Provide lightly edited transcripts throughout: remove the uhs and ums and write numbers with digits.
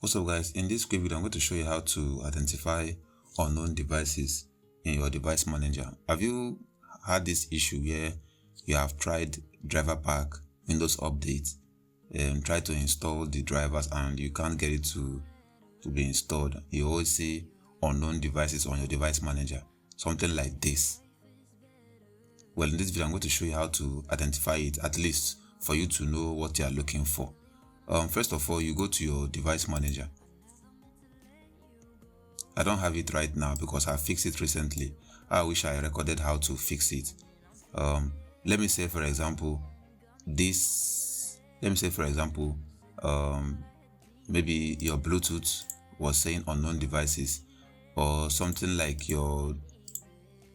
What's up guys, in this quick video I'm going to show you how to identify unknown devices in your device manager. Have you had this issue where you have tried driver pack, Windows update, and try to install the drivers and you can't get it to be installed? You always see unknown devices on your device manager, something like this. Well, in this video I'm going to show you how to identify it, at least for you to know what you are looking for. First of all, you go to your device manager. I don't have it right now because I fixed it recently. I wish I recorded how to fix it. Let me say for example, maybe your Bluetooth was saying unknown devices, or something like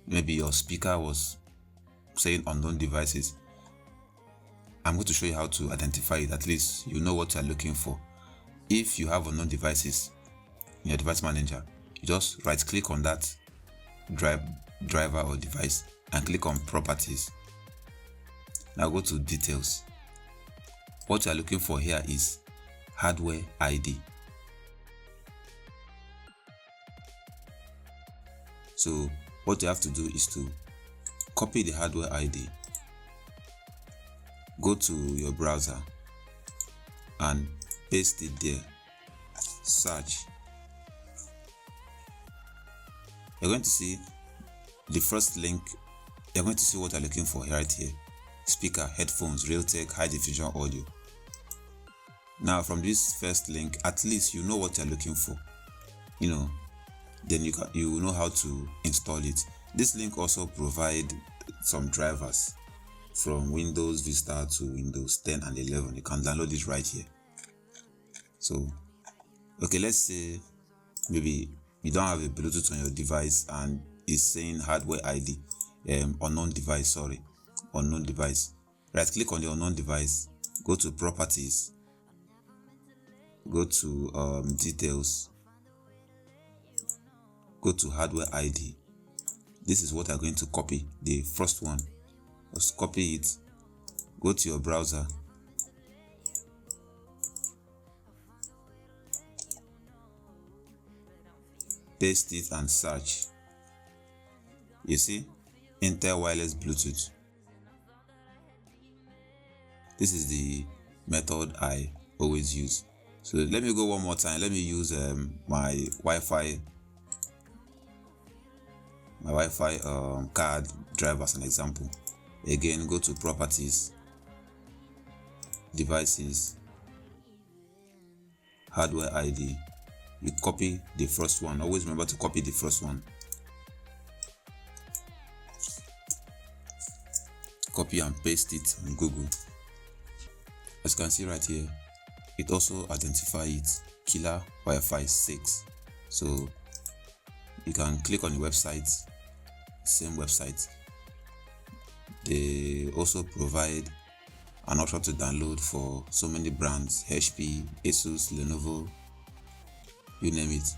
maybe your speaker was saying unknown devices. I'm going to show you how to identify it, at least you know what you're looking for. If you have unknown devices in your device manager, you just right click on that driver or device and click on properties. Now go to details. What you're looking for here is hardware ID. So what you have to do is to copy the hardware ID, go to your browser and paste it there, search. You're going to see the first link. You're going to see what you're looking for right here: speaker, headphones, Realtek, high diffusion audio. Now from this first link, at least you know what you're looking for, then you know how to install it. This link also provide some drivers from Windows Vista to Windows 10 and 11. You can download it right here. So okay, let's say maybe you don't have a Bluetooth on your device and it's saying hardware ID, unknown device. Right click on the unknown device, go to properties, go to details, go to hardware ID. This is what I'm going to copy, the first one. Just copy it, go to your browser, paste it and search. You see, Intel wireless Bluetooth. This is the method I always use. So let me go one more time. Let me use my Wi-Fi card driver as an example. Again, go to properties, devices, hardware ID. You copy the first one. Always remember to copy the first one. Copy and paste it on Google. As you can see right here, it also identifies it, Killer Wi-Fi 6. So you can click on the website, same website. They also provide an option to download for so many brands: HP, Asus, Lenovo, you name it.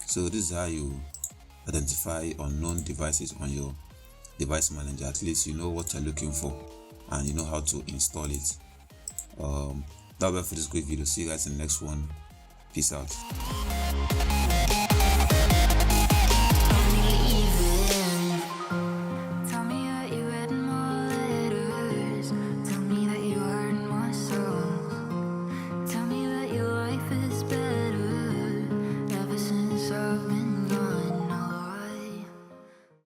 So this is how you identify unknown devices on your device manager. At least you know what you're looking for and you know how to install it. That'll be it for this quick video. See you guys in the next one. Peace out.